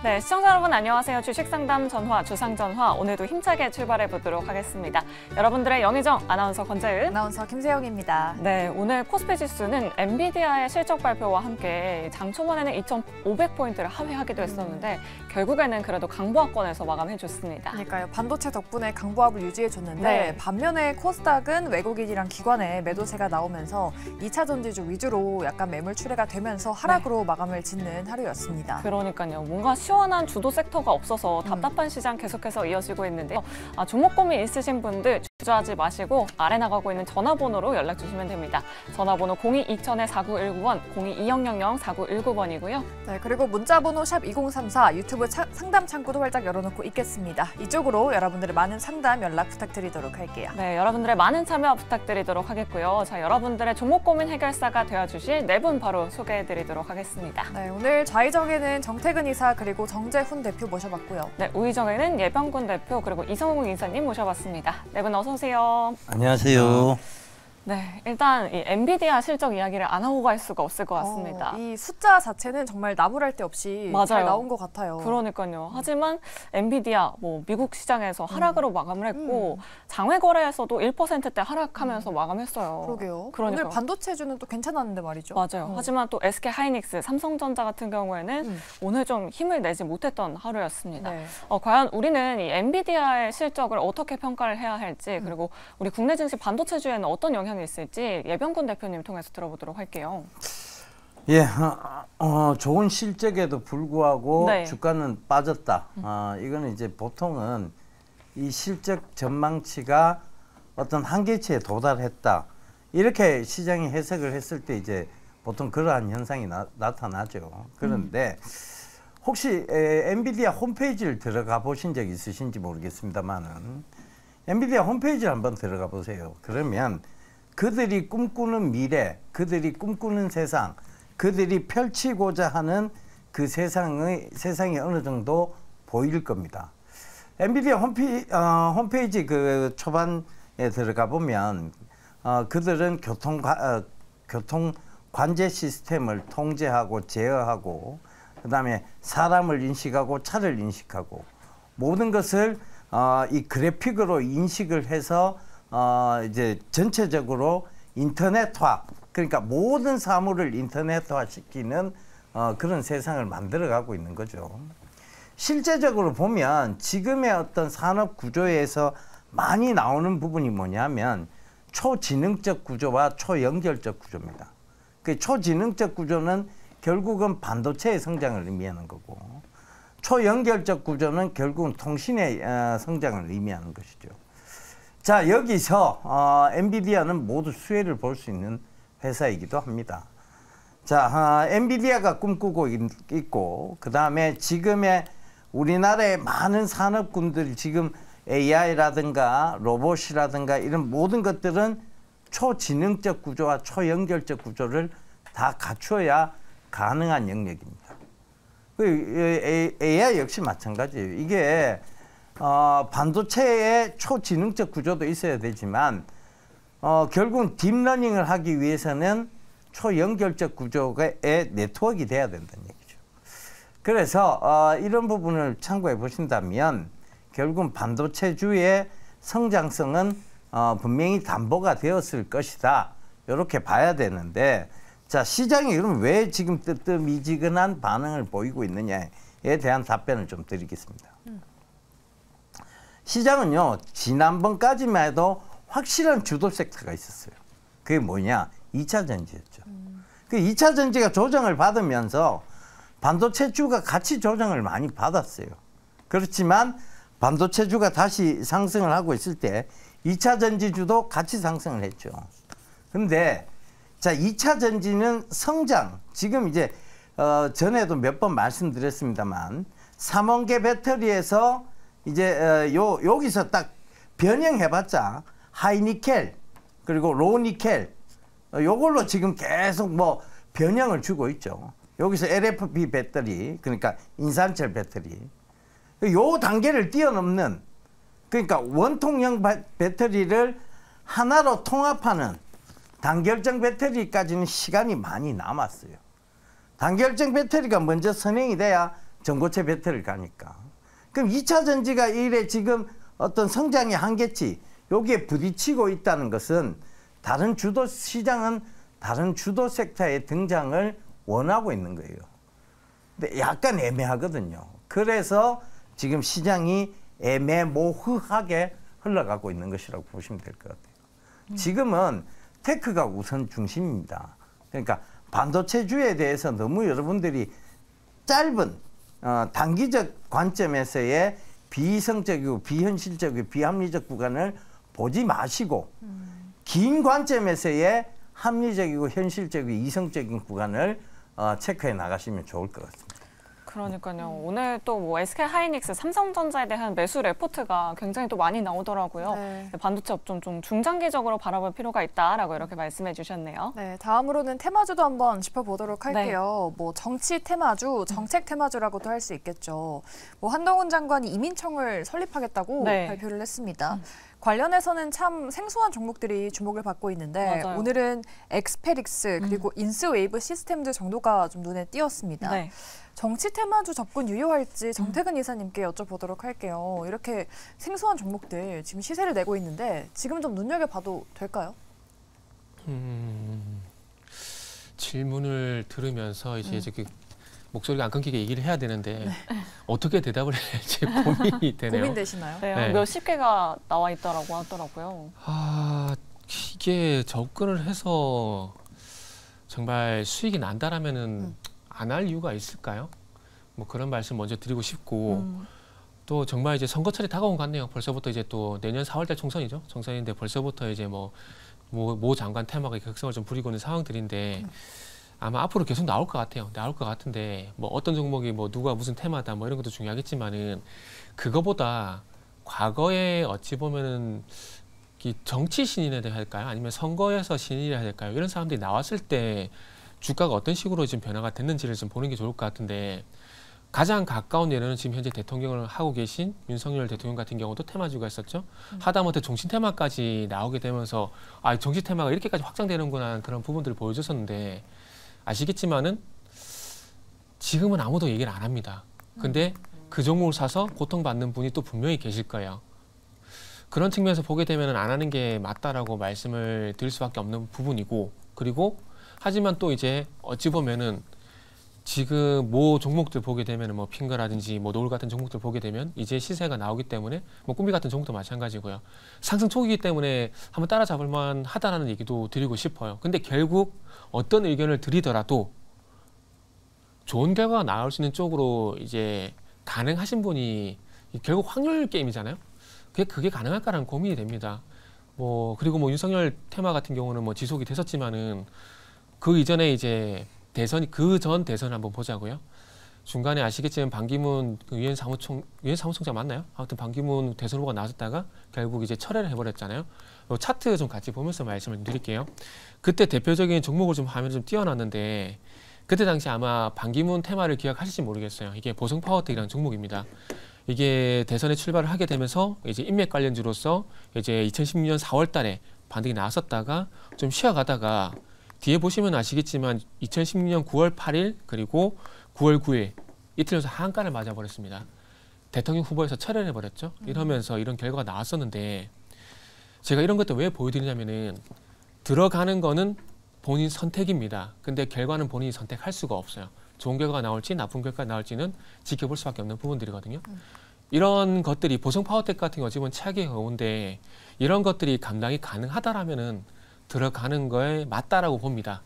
네, 시청자 여러분 안녕하세요. 주식상담 전화, 주상전화 오늘도 힘차게 출발해 보도록 하겠습니다. 여러분들의 영의정 아나운서 권재은, 아나운서 김세영입니다. 네, 오늘 코스피 지수는 엔비디아의 실적 발표와 함께 장 초반에는 2,500포인트를 하회하기도 했었는데 결국에는 그래도 강보합권에서 마감해줬습니다. 그러니까요. 반도체 덕분에 강보합을 유지해줬는데 네. 반면에 코스닥은 외국인이랑 기관의 매도세가 나오면서 2차 전지주 위주로 약간 매물 출회가 되면서 하락으로 마감을 짓는 하루였습니다. 그러니까요. 뭔가 시원한 주도 섹터가 없어서 답답한 시장 계속해서 이어지고 있는데요. 종목 고민 있으신 분들 주저하지 마시고 아래 나가고 있는 전화번호로 연락 주시면 됩니다. 전화번호 02-2000-4919번, 02-2000-4919번이고요. 네, 그리고 문자번호 샵 2034, 유튜브 상담 창구도 활짝 열어놓고 있겠습니다. 이쪽으로 여러분들의 많은 상담 연락 부탁드리도록 할게요. 네, 여러분들의 많은 참여 부탁드리도록 하겠고요. 자, 여러분들의 종목 고민 해결사가 되어주실 네 분 바로 소개해드리도록 하겠습니다. 네, 오늘 좌의정에는 정태근 이사 그리고 정재훈 대표 모셔봤고요. 네, 우의정에는 예병군 대표 그리고 이성웅 이사님 모셔봤습니다. 네 분 어서 오세요. 안녕하세요. 네, 일단 이 엔비디아 실적 이야기를 안 하고 갈 수가 없을 것 같습니다. 이 숫자 자체는 정말 나무랄 데 없이 잘 나온 것 같아요. 그러니까요. 하지만 엔비디아 미국 시장에서 하락으로 마감을 했고 장외 거래에서도 1%대 하락하면서 마감했어요. 그러게요. 그러니까. 오늘 반도체주는 또 괜찮았는데 말이죠. 맞아요. 하지만 또 SK 하이닉스, 삼성전자 같은 경우에는 오늘 좀 힘을 내지 못했던 하루였습니다. 네. 과연 우리는 이 엔비디아의 실적을 어떻게 평가를 해야 할지 그리고 우리 국내 증시 반도체주에는 어떤 영향이 있을지 예병군 대표님 통해서 들어보도록 할게요. 예, 좋은 실적에도 불구하고 네. 주가는 빠졌다. 이거는 이제 보통은 이 실적 전망치가 어떤 한계치에 도달했다. 이렇게 시장이 해석을 했을 때 이제 보통 그러한 현상이 나타나죠. 그런데 혹시 엔비디아 홈페이지를 들어가 보신 적 있으신지 모르겠습니다만은 엔비디아 홈페이지를 한번 들어가 보세요. 그러면 그들이 꿈꾸는 미래, 그들이 꿈꾸는 세상, 그들이 펼치고자 하는 그 세상이 어느 정도 보일 겁니다. 엔비디아 홈페이지 그 초반에 들어가 보면 그들은 교통 관제 시스템을 통제하고 제어하고 그다음에 사람을 인식하고 차를 인식하고 모든 것을 이 그래픽으로 인식을 해서 이제 전체적으로 인터넷화, 그러니까 모든 사물을 인터넷화 시키는 그런 세상을 만들어가고 있는 거죠. 실제적으로 보면 지금의 어떤 산업 구조에서 많이 나오는 부분이 뭐냐면 초지능적 구조와 초연결적 구조입니다. 그 초지능적 구조는 결국은 반도체의 성장을 의미하는 거고 초연결적 구조는 결국은 통신의 성장을 의미하는 것이죠. 자, 여기서 엔비디아는 모두 수혜를 볼 수 있는 회사이기도 합니다. 자, 엔비디아가 꿈꾸고 있고 그 다음에 지금의 우리나라의 많은 산업군들이 지금 AI라든가 로봇이라든가 이런 모든 것들은 초지능적 구조와 초연결적 구조를 다 갖춰야 가능한 영역입니다. AI 역시 마찬가지예요. 이게 반도체의 초지능적 구조도 있어야 되지만 결국은 딥러닝을 하기 위해서는 초연결적 구조의 네트워크가 돼야 된다는 얘기죠. 그래서 이런 부분을 참고해 보신다면 결국은 반도체주의 성장성은 분명히 담보가 되었을 것이다. 이렇게 봐야 되는데 자, 시장이 그럼 왜 지금 뜨뜻미지근한 반응을 보이고 있느냐에 대한 답변을 좀 드리겠습니다. 시장은요, 지난번까지만 해도 확실한 주도 섹터가 있었어요. 그게 뭐냐? 2차 전지였죠. 그 2차 전지가 조정을 받으면서 반도체주가 같이 조정을 많이 받았어요. 그렇지만 반도체주가 다시 상승을 하고 있을 때 2차 전지주도 같이 상승을 했죠. 근데 자, 2차 전지는 성장. 지금 이제 전에도 몇 번 말씀드렸습니다만 3원계 배터리에서 이제 여기서 딱 변형해봤자 하이니켈 그리고 로우니켈 요걸로 지금 계속 변형을 주고 있죠. 여기서 LFP 배터리 그러니까 인산철 배터리 요 단계를 뛰어넘는 그러니까 원통형 배터리를 하나로 통합하는 단결정 배터리까지는 시간이 많이 남았어요. 단결정 배터리가 먼저 선행이 돼야 전고체 배터리를 가니까. 그럼 2차 전지가 이래 지금 어떤 성장의 한계치 여기에 부딪히고 있다는 것은 다른 주도 시장은 다른 주도 섹터의 등장을 원하고 있는 거예요. 근데 약간 애매하거든요. 그래서 지금 시장이 애매모호하게 흘러가고 있는 것이라고 보시면 될 것 같아요. 지금은 테크가 우선 중심입니다. 그러니까 반도체주에 대해서 너무 여러분들이 짧은 단기적 관점에서의 비이성적이고 비현실적이고 비합리적 구간을 보지 마시고 긴 관점에서의 합리적이고 현실적이고 이성적인 구간을 체크해 나가시면 좋을 것 같습니다. 그러니까요. 오늘 또 뭐 SK 하이닉스, 삼성전자에 대한 매수 레포트가 굉장히 또 많이 나오더라고요. 네. 반도체 업종 좀 중장기적으로 바라볼 필요가 있다라고 이렇게 말씀해 주셨네요. 네, 다음으로는 테마주도 한번 짚어보도록 할게요. 뭐 정치 테마주, 정책 테마주라고도 할 수 있겠죠. 뭐 한동훈 장관이 이민청을 설립하겠다고 네. 발표를 했습니다. 관련해서는 참 생소한 종목들이 주목을 받고 있는데 맞아요. 오늘은 엑스페릭스 그리고 인스웨이브 시스템즈 정도가 좀 눈에 띄었습니다. 네. 정치 테마주 접근 유효할지 정태근 이사님께 여쭤보도록 할게요. 이렇게 생소한 종목들 지금 시세를 내고 있는데 지금 좀 눈여겨봐도 될까요? 질문을 들으면서 이제 저기 목소리가 안 끊기게 얘기를 해야 되는데 어떻게 대답을 해야 할지 고민이 되네요. 고민되시나요? 네, 네. 몇십 개가 나와 있다라고 하더라고요. 아, 이게 접근을 해서 정말 수익이 난다라면은 안 할 이유가 있을까요? 뭐 그런 말씀 먼저 드리고 싶고 또 정말 이제 선거철이 다가온 것 같네요. 벌써부터 이제 또 내년 4월달 총선이죠. 총선인데 벌써부터 이제 모 장관 테마가 격성을 좀 부리고 있는 상황들인데 아마 앞으로 계속 나올 것 같아요. 나올 것 같은데 뭐 어떤 종목이 뭐 누가 무슨 테마다 뭐 이런 것도 중요하겠지만은 그거보다 과거에 어찌 보면은 이 정치 신인이라 해야 할까요? 아니면 선거에서 신인이라 해야 할까요? 이런 사람들이 나왔을 때 주가가 어떤 식으로 지금 변화가 됐는지를 좀 보는 게 좋을 것 같은데 가장 가까운 예로는 지금 현재 대통령을 하고 계신 윤석열 대통령 같은 경우도 테마주가 있었죠. 하다못해 종신 테마까지 나오게 되면서 아, 정치 테마가 이렇게까지 확장되는구나 그런 부분들을 보여줬었는데 아시겠지만은 지금은 아무도 얘기를 안 합니다. 근데 그 종목을 사서 고통받는 분이 또 분명히 계실 거예요. 그런 측면에서 보게 되면 안 하는 게 맞다라고 말씀을 드릴 수밖에 없는 부분이고 그리고 하지만 또 이제 어찌 보면은 지금 모 종목들 보게 되면 뭐 핑거라든지 뭐 노을 같은 종목들 보게 되면 이제 시세가 나오기 때문에 뭐 꿈비 같은 종목도 마찬가지고요. 상승 초기이기 때문에 한번 따라잡을 만 하다라는 얘기도 드리고 싶어요. 근데 결국 어떤 의견을 드리더라도 좋은 결과가 나올 수 있는 쪽으로 이제 가능하신 분이 결국 확률 게임이잖아요. 그게 가능할까라는 고민이 됩니다. 뭐 그리고 뭐 윤석열 테마 같은 경우는 뭐 지속이 됐었지만은 그 이전에 이제 그 전 대선 한번 보자고요. 중간에 아시겠지만 반기문 유엔 사무총장 맞나요? 아무튼 반기문 대선 후보가 나섰다가 결국 이제 철회를 해버렸잖아요. 차트 좀 같이 보면서 말씀을 드릴게요. 그때 대표적인 종목을 좀 화면을 좀 띄워놨는데 그때 당시 아마 반기문 테마를 기억하실지 모르겠어요. 이게 보성파워텍이라는 종목입니다. 이게 대선에 출발을 하게 되면서 이제 인맥 관련주로서 이제 2016년 4월달에 반등이 나왔었다가 좀 쉬어가다가 뒤에 보시면 아시겠지만 2016년 9월 8일 그리고 9월 9일 이틀 연속 하한가를 맞아버렸습니다. 대통령 후보에서 철회를 해버렸죠. 이러면서 이런 결과가 나왔었는데 제가 이런 것도 왜 보여드리냐면은 들어가는 거는 본인 선택입니다. 근데 결과는 본인이 선택할 수가 없어요. 좋은 결과가 나올지 나쁜 결과가 나올지는 지켜볼 수밖에 없는 부분들이거든요. 이런 것들이 보성파워텍 같은 거 어찌 보면 최악의 경우인데 이런 것들이 감당이 가능하다라면은 들어가는 거에 맞다라고 봅니다.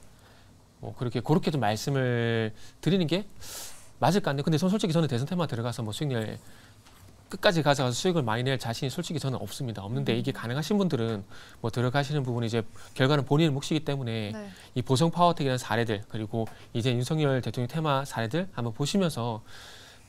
그렇게 좀 말씀을 드리는 게 맞을 것 같네요. 근데 솔직히 저는 대선 테마 들어가서 뭐 수익 끝까지 가져가서 수익을 많이 낼 자신이 솔직히 저는 없습니다. 없는데 이게 가능하신 분들은 뭐 들어가시는 부분이 이제 결과는 본인의 몫이기 때문에 네. 이 보성파워텍이라는 사례들 그리고 이제 윤석열 대통령 테마 사례들 한번 보시면서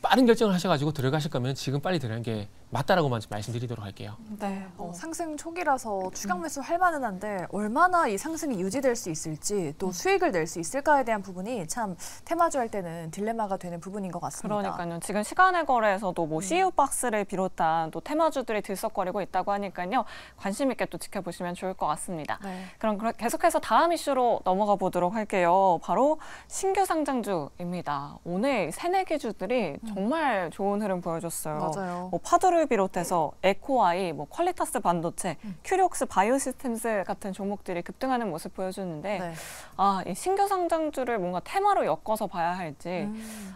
빠른 결정을 하셔가지고 들어가실 거면 지금 빨리 들어가는 게 맞다라고만 말씀드리도록 할게요. 네. 상승 초기라서 추격 매수 할 만은 한데 얼마나 이 상승이 유지될 수 있을지 또 수익을 낼 수 있을까에 대한 부분이 참 테마주 할 때는 딜레마가 되는 부분인 것 같습니다. 그러니까요. 지금 시간의 거래에서도 뭐 CU 박스를 비롯한 또 테마주들이 들썩거리고 있다고 하니까요. 관심 있게 또 지켜보시면 좋을 것 같습니다. 네. 그럼 계속해서 다음 이슈로 넘어가 보도록 할게요. 바로 신규 상장주입니다. 오늘 새내기주들이 정말 좋은 흐름 보여줬어요. 맞아요. 뭐 파도를 비롯해서 에코아이, 뭐 퀄리타스 반도체, 큐리옥스 바이오시스템스 같은 종목들이 급등하는 모습 보여주는데 네. 이 신규 상장주를 뭔가 테마로 엮어서 봐야 할지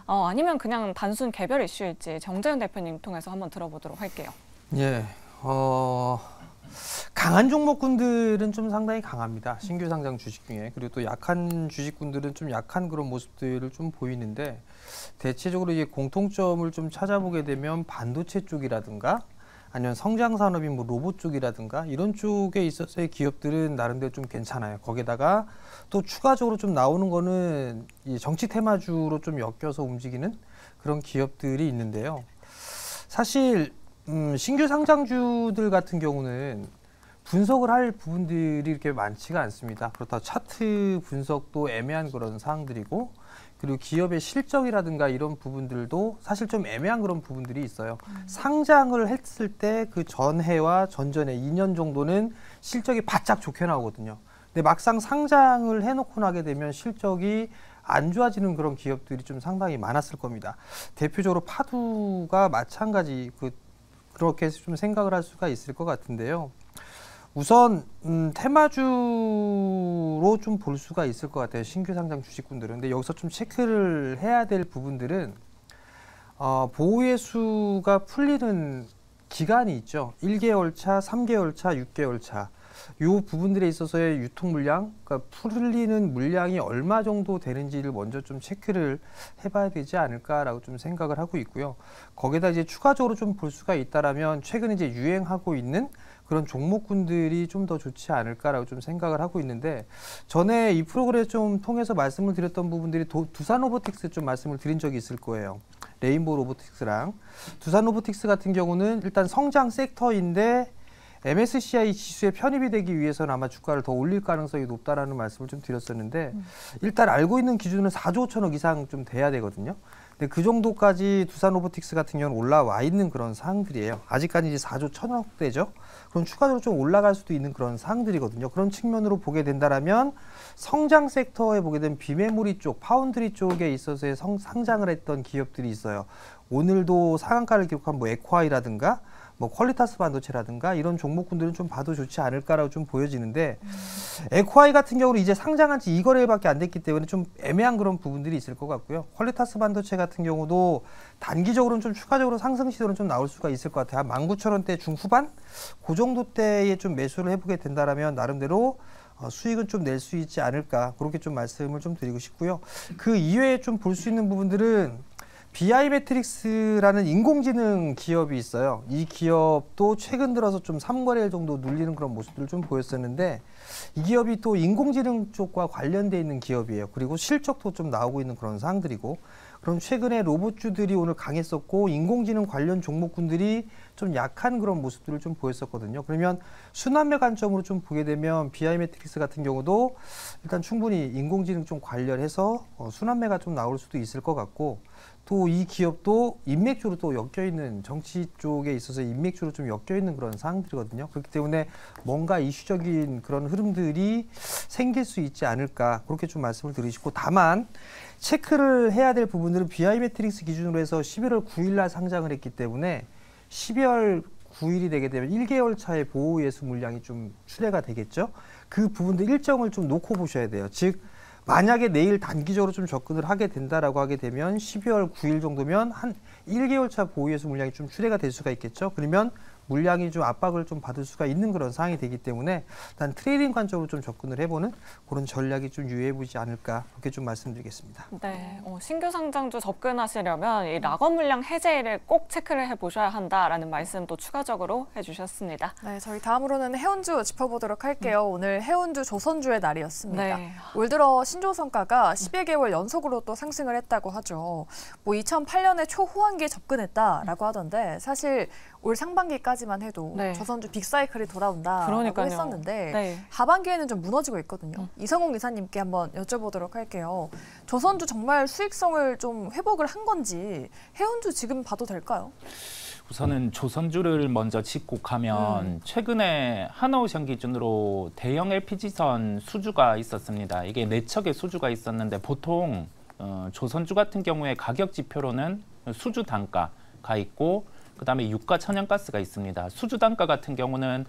아니면 그냥 단순 개별 이슈일지 정재훈 대표님 통해서 한번 들어보도록 할게요. 예, 강한 종목군들은 좀 상당히 강합니다. 신규 상장 주식 중에. 그리고 또 약한 주식군들은 좀 약한 그런 모습들을 좀 보이는데 대체적으로 이게 공통점을 좀 찾아보게 되면 반도체 쪽이라든가 아니면 성장 산업인 뭐 로봇 쪽이라든가 이런 쪽에 있어서의 기업들은 나름대로 좀 괜찮아요. 거기다가 또 추가적으로 좀 나오는 거는 이 정치 테마주로 좀 엮여서 움직이는 그런 기업들이 있는데요. 사실 신규 상장주들 같은 경우는 분석을 할 부분들이 이렇게 많지가 않습니다. 그렇다고 차트 분석도 애매한 그런 사항들이고 그리고 기업의 실적이라든가 이런 부분들도 사실 좀 애매한 그런 부분들이 있어요. 상장을 했을 때 그 전해와 전전해 2년 정도는 실적이 바짝 좋게 나오거든요. 근데 막상 상장을 해놓고 나게 되면 실적이 안 좋아지는 그런 기업들이 좀 상당히 많았을 겁니다. 대표적으로 파두가 마찬가지 그렇게 좀 생각을 할 수가 있을 것 같은데요. 우선 테마주로 좀 볼 수가 있을 것 같아요. 신규 상장 주식군들은. 근데 여기서 좀 체크를 해야 될 부분들은 보호의 수가 풀리는 기간이 있죠. 1개월 차, 3개월 차, 6개월 차. 요 부분들에 있어서의 유통 물량, 그러니까 풀리는 물량이 얼마 정도 되는지를 먼저 좀 체크를 해봐야 되지 않을까라고 좀 생각을 하고 있고요. 거기다 이제 추가적으로 좀 볼 수가 있다라면 최근 이제 유행하고 있는 그런 종목군들이 좀 더 좋지 않을까라고 좀 생각을 하고 있는데 전에 이 프로그램 좀 통해서 말씀을 드렸던 부분들이 두산 로보틱스 좀 말씀을 드린 적이 있을 거예요. 레인보우 로보틱스랑 두산 로보틱스 같은 경우는 일단 성장 섹터인데 MSCI 지수에 편입이 되기 위해서는 아마 주가를 더 올릴 가능성이 높다라는 말씀을 좀 드렸었는데 일단 알고 있는 기준은 4조 5천억 이상 좀 돼야 되거든요. 근데 그 정도까지 두산 로보틱스 같은 경우는 올라와 있는 그런 사항들이에요. 아직까지 이제 4조 1천억대죠. 그럼 추가적으로 좀 올라갈 수도 있는 그런 사항들이거든요. 그런 측면으로 보게 된다라면 성장 섹터에 보게 되면 비메모리 쪽, 파운드리 쪽에 있어서의 상장을 했던 기업들이 있어요. 오늘도 상한가를 기록한 뭐 에코아이라든가 뭐 퀄리타스 반도체라든가 이런 종목군들은 좀 봐도 좋지 않을까라고 좀 보여지는데 에코아이 같은 경우는 이제 상장한 지 2거래밖에 안 됐기 때문에 좀 애매한 그런 부분들이 있을 것 같고요. 퀄리타스 반도체 같은 경우도 단기적으로는 좀 추가적으로 상승 시도는 좀 나올 수가 있을 것 같아요. 19,000원대 중후반? 그 정도 때에 좀 매수를 해보게 된다라면 나름대로 수익은 좀 낼 수 있지 않을까 그렇게 좀 말씀을 좀 드리고 싶고요. 그 이외에 좀 볼 수 있는 부분들은 BI 매트릭스라는 인공지능 기업이 있어요. 이 기업도 최근 들어서 좀 3거래일 정도 눌리는 그런 모습들을 좀 보였었는데 이 기업이 또 인공지능 쪽과 관련돼 있는 기업이에요. 그리고 실적도 좀 나오고 있는 그런 사항들이고 그럼 최근에 로봇주들이 오늘 강했었고 인공지능 관련 종목군들이 좀 약한 그런 모습들을 좀 보였었거든요. 그러면 순환매 관점으로 좀 보게 되면 BI 매트릭스 같은 경우도 일단 충분히 인공지능 좀 관련해서 순환매가 좀 나올 수도 있을 것 같고 또 이 기업도 인맥주로 또 엮여있는 정치 쪽에 있어서 인맥주로 좀 엮여있는 그런 사항들이거든요. 그렇기 때문에 뭔가 이슈적인 그런 흐름들이 생길 수 있지 않을까 그렇게 좀 말씀을 드리시고 다만 체크를 해야 될 부분들은 BI 매트릭스 기준으로 해서 11월 9일 날 상장을 했기 때문에 12월 9일이 되게 되면 1개월 차의 보호 예수 물량이 좀 출회가 되겠죠. 그 부분들 일정을 좀 놓고 보셔야 돼요. 즉 만약에 내일 단기적으로 좀 접근을 하게 된다라고 하게 되면 12월 9일 정도면 한 1개월 차 보호 예수 물량이 좀 출회가 될 수가 있겠죠. 그러면 물량이 좀 압박을 좀 받을 수가 있는 그런 상황이 되기 때문에 일단 트레이딩 관점으로 좀 접근을 해보는 그런 전략이 좀 유효해 보이지 않을까 그렇게 좀 말씀드리겠습니다. 네, 신규 상장주 접근하시려면 이 락업 물량 해제를 꼭 체크를 해보셔야 한다라는 말씀도 추가적으로 해주셨습니다. 네, 저희 다음으로는 해운주 짚어보도록 할게요. 오늘 해운주 조선주의 날이었습니다. 네. 올 들어 신조선가가 11개월 연속으로 또 상승을 했다고 하죠. 뭐 2008년에 초호황기에 접근했다라고 하던데 사실 올 상반기까지만 해도 네. 조선주 빅사이클이 돌아온다라고 그러니까요. 했었는데 네. 하반기에는 좀 무너지고 있거든요. 이성웅 이사님께 한번 여쭤보도록 할게요. 조선주 정말 수익성을 좀 회복을 한 건지 해운주 지금 봐도 될까요? 우선은 조선주를 먼저 짚고 가면 최근에 하나오션 기준으로 대형 LPG선 수주가 있었습니다. 이게 4척의 수주가 있었는데 보통 조선주 같은 경우에 가격 지표로는 수주 단가가 있고 그다음에 유가 천연가스가 있습니다. 수주 단가 같은 경우는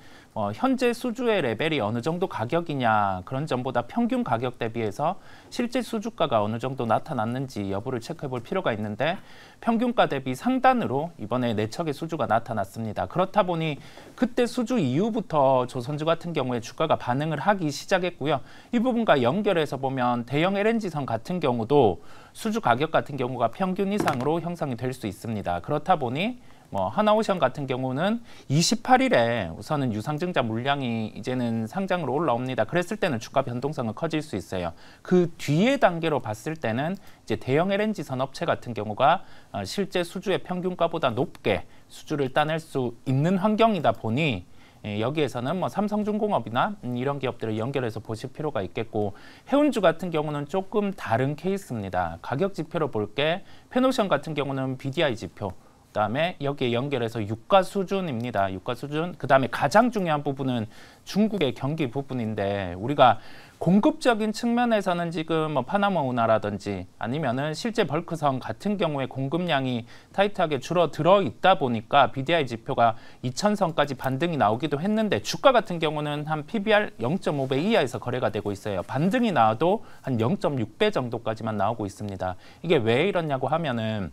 현재 수주의 레벨이 어느 정도 가격이냐 그런 점보다 평균 가격 대비해서 실제 수주가가 어느 정도 나타났는지 여부를 체크해 볼 필요가 있는데 평균가 대비 상단으로 이번에 4척의 수주가 나타났습니다. 그렇다 보니 그때 수주 이후부터 조선주 같은 경우에 주가가 반응을 하기 시작했고요. 이 부분과 연결해서 보면 대형 LNG선 같은 경우도 수주 가격 같은 경우가 평균 이상으로 형성이 될 수 있습니다. 그렇다 보니 하나오션 같은 경우는 28일에 우선은 유상증자 물량이 이제는 상장으로 올라옵니다. 그랬을 때는 주가 변동성은 커질 수 있어요. 그 뒤에 단계로 봤을 때는 이제 대형 LNG 선업체 같은 경우가 실제 수주의 평균가보다 높게 수주를 따낼 수 있는 환경이다 보니 여기에서는 삼성중공업이나 이런 기업들을 연결해서 보실 필요가 있겠고 해운주 같은 경우는 조금 다른 케이스입니다. 가격 지표로 볼 게 페노션 같은 경우는 BDI 지표 그다음에 여기에 연결해서 유가 수준입니다. 유가 수준. 그다음에 가장 중요한 부분은 중국의 경기 부분인데 우리가 공급적인 측면에서는 지금 파나마 운하라든지 아니면은 실제 벌크선 같은 경우에 공급량이 타이트하게 줄어들어 있다 보니까 BDI 지표가 2000선까지 반등이 나오기도 했는데 주가 같은 경우는 한 PBR 0.5배 이하에서 거래가 되고 있어요. 반등이 나와도 한 0.6배 정도까지만 나오고 있습니다. 이게 왜 이러냐고 하면은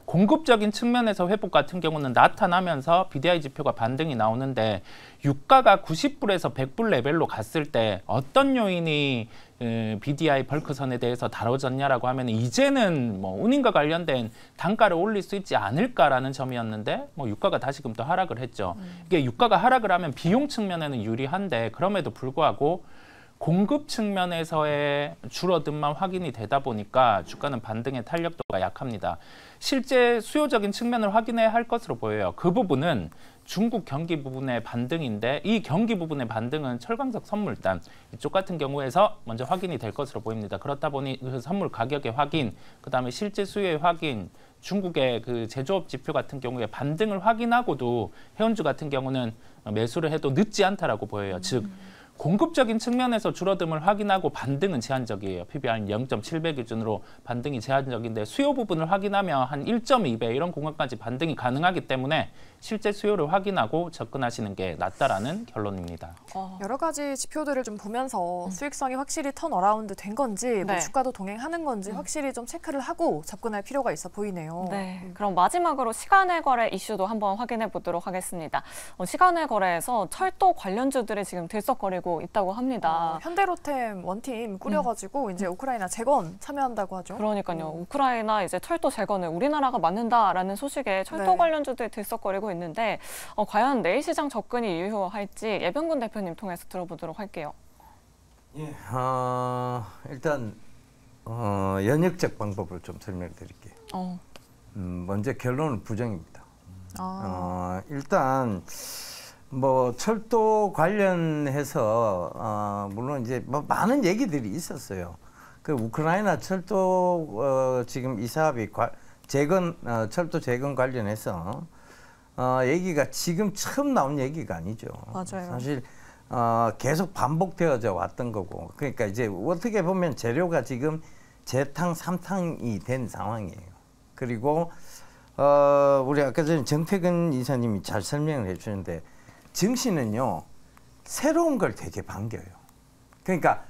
공급적인 측면에서 회복 같은 경우는 나타나면서 BDI 지표가 반등이 나오는데 유가가 90불에서 100불 레벨로 갔을 때 어떤 요인이 BDI 벌크선에 대해서 다뤄졌냐라고 하면 이제는 운임과 관련된 단가를 올릴 수 있지 않을까라는 점이었는데 유가가 다시금 또 하락을 했죠. 이게 유가가 하락을 하면 비용 측면에는 유리한데 그럼에도 불구하고 공급 측면에서의 줄어듦만 확인이 되다 보니까 주가는 반등의 탄력도가 약합니다. 실제 수요적인 측면을 확인해야 할 것으로 보여요. 그 부분은 중국 경기 부분의 반등인데 이 경기 부분의 반등은 철광석 선물단 이쪽 같은 경우에서 먼저 확인이 될 것으로 보입니다. 그렇다 보니 그 선물 가격의 확인, 그다음에 실제 수요의 확인, 중국의 그 제조업 지표 같은 경우에 반등을 확인하고도 해운주 같은 경우는 매수를 해도 늦지 않다라고 보여요. 즉 공급적인 측면에서 줄어듦을 확인하고 반등은 제한적이에요. PBR 0.7배 기준으로 반등이 제한적인데 수요 부분을 확인하면 한 1.2배 이런 공간까지 반등이 가능하기 때문에 실제 수요를 확인하고 접근하시는 게 낫다라는 결론입니다. 여러 가지 지표들을 좀 보면서 수익성이 확실히 턴어라운드 된 건지 네. 주가도 동행하는 건지 확실히 좀 체크를 하고 접근할 필요가 있어 보이네요. 네, 그럼 마지막으로 시간외 거래 이슈도 한번 확인해 보도록 하겠습니다. 시간외 거래에서 철도 관련주들이 지금 들썩거리고 있다고 합니다. 현대로템 원팀 꾸려가지고 이제 우크라이나 재건 참여한다고 하죠. 그러니까요. 우크라이나 이제 철도 재건을 우리나라가 맡는다라는 소식에 철도 네. 관련주들이 들썩거리고 있는데 과연 내일 시장 접근이 유효할지 예병근 대표님 통해서 들어보도록 할게요. 예, 일단 연역적 방법을 좀 설명드릴게요. 먼저 결론은 부정입니다. 일단 철도 관련해서 물론 이제 많은 얘기들이 있었어요. 그 우크라이나 철도 지금 이 사업이 철도 재건 관련해서 얘기가 지금 처음 나온 얘기가 아니죠. 맞아요. 사실 계속 반복되어져 왔던 거고. 그러니까 이제 어떻게 보면 재료가 지금 재탕, 삼탕이 된 상황이에요. 그리고 우리 아까 전에 정태근 이사님이 잘 설명을 해주셨는데 정치는요 새로운 걸 되게 반겨요. 그러니까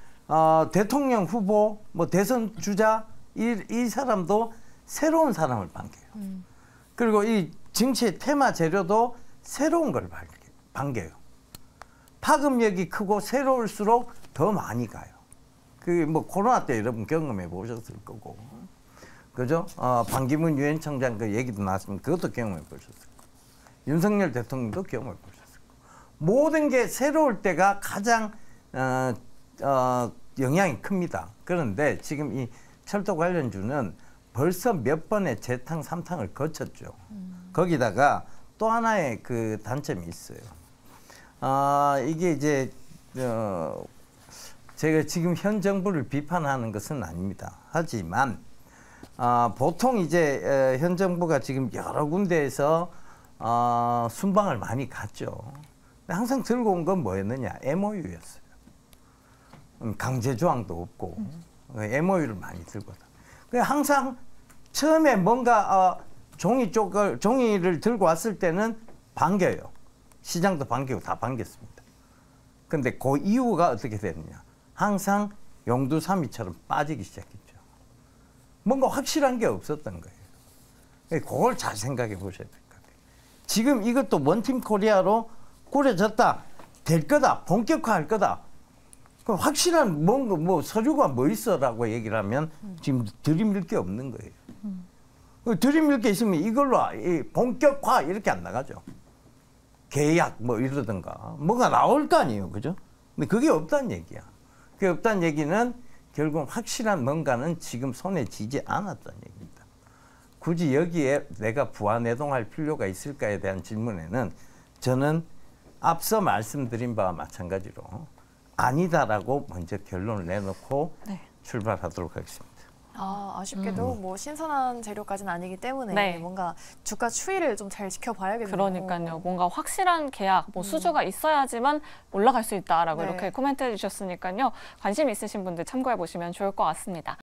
대통령 후보, 대선 주자 이 사람도 새로운 사람을 반겨요. 그리고 이 정치의 테마 재료도 새로운 걸 반겨요. 파급력이 크고 새로울수록 더 많이 가요. 그 뭐 코로나 때 여러분 경험해 보셨을 거고, 그죠? 반기문 유엔 청장 그 얘기도 나왔으면 그것도 경험해 보셨을 거고, 윤석열 대통령도 경험해 보셨을 거고, 모든 게 새로울 때가 가장 영향이 큽니다. 그런데 지금 이 철도 관련주는 벌써 몇 번의 재탕, 삼탕을 거쳤죠. 거기다가 또 하나의 그 단점이 있어요. 이게 이제 제가 지금 현 정부를 비판하는 것은 아닙니다. 하지만 보통 이제 현 정부가 지금 여러 군데에서 순방을 많이 갔죠. 근데 항상 들고 온 건 뭐였느냐? MOU였어요. 강제 조항도 없고 MOU를 많이 들고 왔다. 항상 처음에 뭔가 종이를 들고 왔을 때는 반겨요. 시장도 반기고 다 반겼습니다. 근데 그 이유가 어떻게 되느냐? 항상 용두사미처럼 빠지기 시작했죠. 뭔가 확실한 게 없었던 거예요. 그걸 잘 생각해 보셔야 될 것 같아요. 지금 이것도 원팀 코리아로 꾸려졌다. 될 거다. 본격화할 거다. 그럼 확실한 뭔가 뭐 서류가 뭐 있어라고 얘기를 하면 지금 들이밀 게 없는 거예요. 들이밀 게 있으면 이걸로 본격화 이렇게 안 나가죠. 계약 뭐 이러든가 뭐가 나올 거 아니에요, 그죠? 근데 그게 없다는 얘기야. 그게 없다는 얘기는 결국 확실한 뭔가는 지금 손에 쥐지 않았다는 얘기입니다. 굳이 여기에 내가 부안해동할 필요가 있을까에 대한 질문에는 저는 앞서 말씀드린 바와 마찬가지로 아니다라고 먼저 결론을 내놓고 출발하도록 하겠습니다. 아쉽게도 뭐 신선한 재료까지는 아니기 때문에 네. 뭔가 주가 추이를 좀 잘 지켜봐야겠네요. 그러니까요. 뭔가 확실한 계약, 뭐 수주가 있어야지만 올라갈 수 있다라고 네. 이렇게 코멘트 해주셨으니까요. 관심 있으신 분들 참고해 보시면 좋을 것 같습니다.